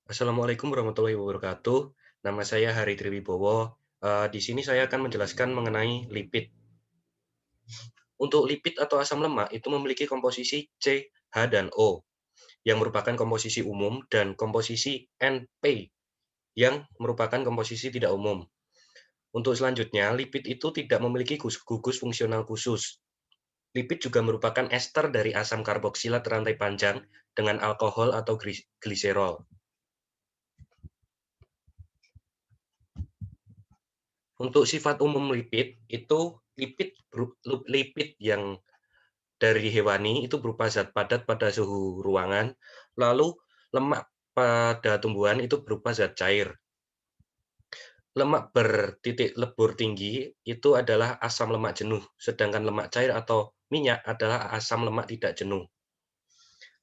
Assalamualaikum warahmatullahi wabarakatuh. Nama saya Hari Triwibowo. Di sini saya akan menjelaskan mengenai lipid. Untuk lipid atau asam lemak itu memiliki komposisi C, H, dan O yang merupakan komposisi umum dan komposisi N-P yang merupakan komposisi tidak umum. Untuk selanjutnya, lipid itu tidak memiliki gugus fungsional khusus. Lipid juga merupakan ester dari asam karboksilat rantai panjang dengan alkohol atau gliserol. Untuk sifat umum lipid, itu lipid yang dari hewani itu berupa zat padat pada suhu ruangan, lalu lemak pada tumbuhan itu berupa zat cair. Lemak bertitik lebur tinggi itu adalah asam lemak jenuh, sedangkan lemak cair atau minyak adalah asam lemak tidak jenuh.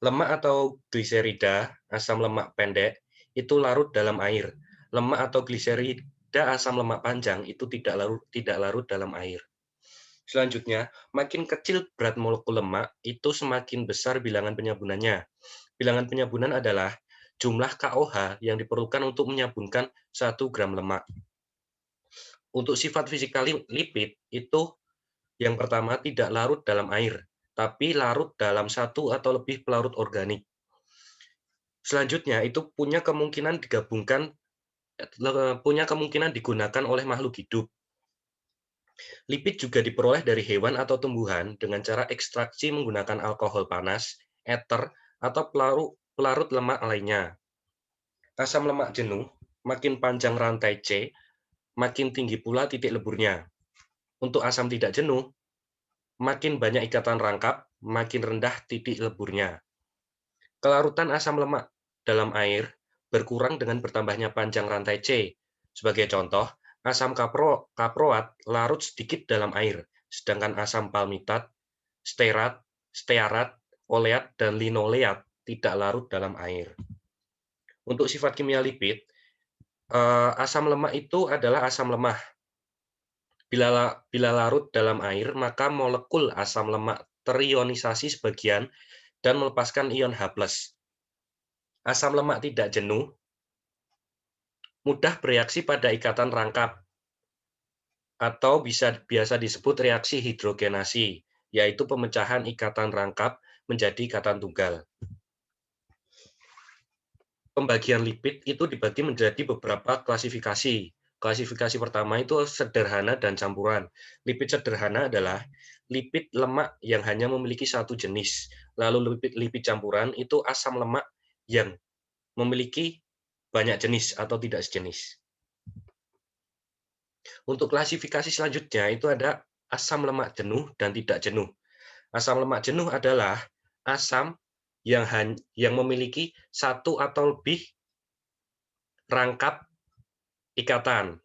Lemak atau gliserida, asam lemak pendek, itu larut dalam air. Lemak atau gliserida, asam lemak panjang, itu tidak larut dalam air. Selanjutnya, makin kecil berat molekul lemak, itu semakin besar bilangan penyabunannya. Bilangan penyabunan adalah jumlah KOH yang diperlukan untuk menyabunkan 1 gram lemak. Untuk sifat fisikal lipid, itu yang pertama tidak larut dalam air, tapi larut dalam satu atau lebih pelarut organik. Selanjutnya, itu punya kemungkinan digunakan oleh makhluk hidup. Lipid juga diperoleh dari hewan atau tumbuhan dengan cara ekstraksi menggunakan alkohol panas, eter, atau pelarut lemak lainnya. Asam lemak jenuh, makin panjang rantai C, makin tinggi pula titik leburnya. Untuk asam tidak jenuh, makin banyak ikatan rangkap, makin rendah titik leburnya. Kelarutan asam lemak dalam air berkurang dengan bertambahnya panjang rantai C. Sebagai contoh, asam kaproat larut sedikit dalam air, sedangkan asam palmitat, stearat, oleat, dan linoleat tidak larut dalam air. Untuk sifat kimia lipid, asam lemak itu adalah asam lemah. Bila larut dalam air, maka molekul asam lemak terionisasi sebagian dan melepaskan ion H+. Asam lemak tidak jenuh mudah bereaksi pada ikatan rangkap atau biasa disebut reaksi hidrogenasi, yaitu pemecahan ikatan rangkap menjadi ikatan tunggal. Pembagian lipid itu dibagi menjadi beberapa klasifikasi. Klasifikasi pertama itu sederhana dan campuran. Lipid sederhana adalah lipid lemak yang hanya memiliki satu jenis. Lalu lipid campuran itu asam lemak yang memiliki banyak jenis atau tidak sejenis. Untuk klasifikasi selanjutnya itu ada asam lemak jenuh dan tidak jenuh. Asam lemak jenuh adalah asam yang memiliki satu atau lebih rangkap ikatan.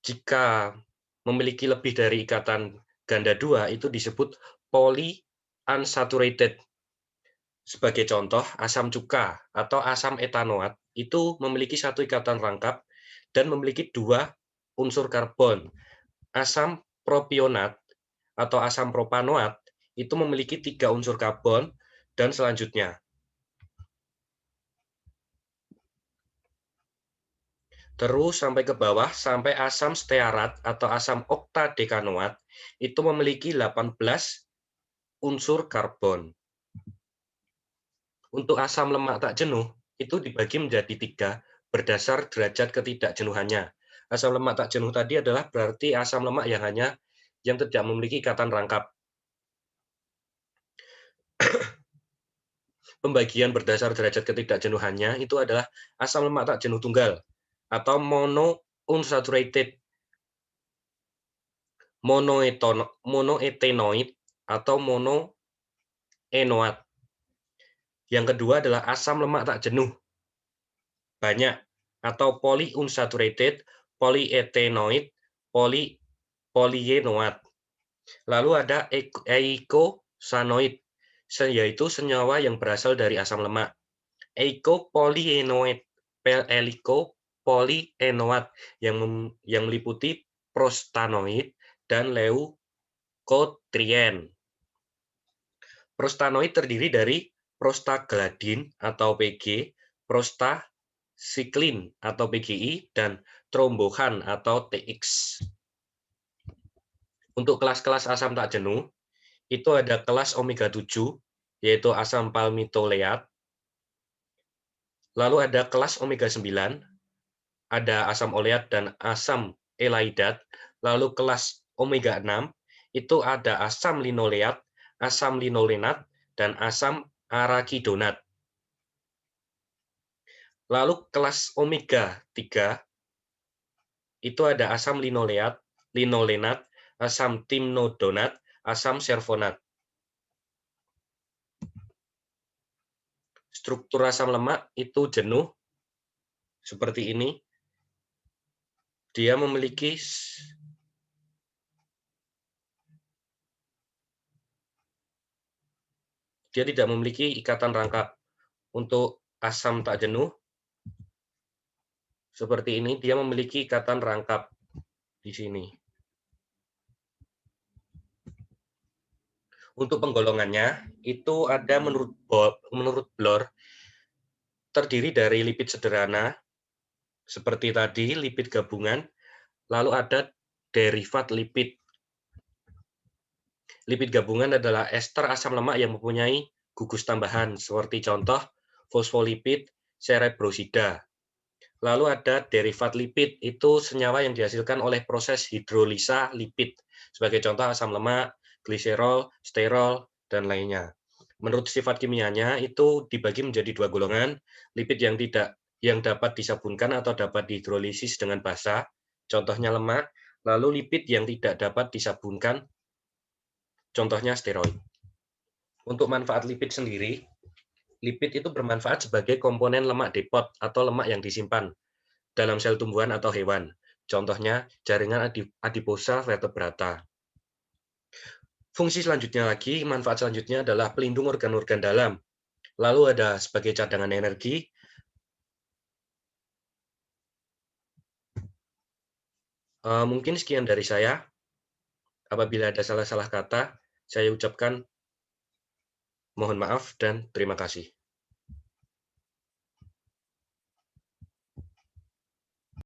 Jika memiliki lebih dari ikatan ganda dua, itu disebut polyunsaturated. Sebagai contoh, asam cuka atau asam etanoat itu memiliki satu ikatan rangkap dan memiliki dua unsur karbon. Asam propionat atau asam propanoat itu memiliki tiga unsur karbon dan selanjutnya. Terus sampai ke bawah, sampai asam stearat atau asam oktadekanoat itu memiliki 18 unsur karbon. Untuk asam lemak tak jenuh, itu dibagi menjadi tiga berdasar derajat ketidakjenuhannya. Asam lemak tak jenuh tadi adalah berarti asam lemak yang tidak memiliki ikatan rangkap. Pembagian berdasar derajat ketidakjenuhannya itu adalah asam lemak tak jenuh tunggal atau monounsaturated, monoethenoid atau monoenoat. Yang kedua adalah asam lemak tak jenuh banyak atau polyunsaturated, polyethenoid, polyenoat. Lalu ada eicosanoid, yaitu senyawa yang berasal dari asam lemak. Eicopolyeinoat yang meliputi prostanoid dan leukotriene. Prostanoid terdiri dari prostaglandin atau Pg, siklin atau PGI, dan trombohan atau TX. Untuk kelas-kelas asam tak jenuh, itu ada kelas omega 7, yaitu asam palmitoleat. Lalu ada kelas omega 9, ada asam oleat dan asam elaidat. Lalu kelas omega 6, itu ada asam linoleat, asam linolenat, dan asam arakidonat. Lalu kelas omega 3, itu ada asam linoleat, linolenat, asam timnodonat, asam servonat. Struktur asam lemak itu jenuh, seperti ini. Dia memiliki dia tidak memiliki ikatan rangkap. Untuk asam tak jenuh, seperti ini, dia memiliki ikatan rangkap di sini. Untuk penggolongannya, itu ada menurut Bloor, terdiri dari lipid sederhana, seperti tadi, lipid gabungan, lalu ada derivat lipid. Lipid gabungan adalah ester asam lemak yang mempunyai gugus tambahan, seperti contoh fosfolipid cerebrosida. Lalu ada derivat lipid, itu senyawa yang dihasilkan oleh proses hidrolisa lipid, sebagai contoh asam lemak, gliserol, sterol, dan lainnya. Menurut sifat kimianya, itu dibagi menjadi dua golongan, lipid yang dapat disabunkan atau dapat dihidrolisis dengan basa, contohnya lemak, lalu lipid yang tidak dapat disabunkan, contohnya steroid. Untuk manfaat lipid sendiri, lipid itu bermanfaat sebagai komponen lemak depot atau lemak yang disimpan dalam sel tumbuhan atau hewan. Contohnya jaringan adiposa vertebrata. Fungsi selanjutnya lagi, manfaat selanjutnya adalah pelindung organ-organ dalam. Lalu ada sebagai cadangan energi. Mungkin sekian dari saya. Apabila ada salah-salah kata, saya ucapkan mohon maaf dan terima kasih.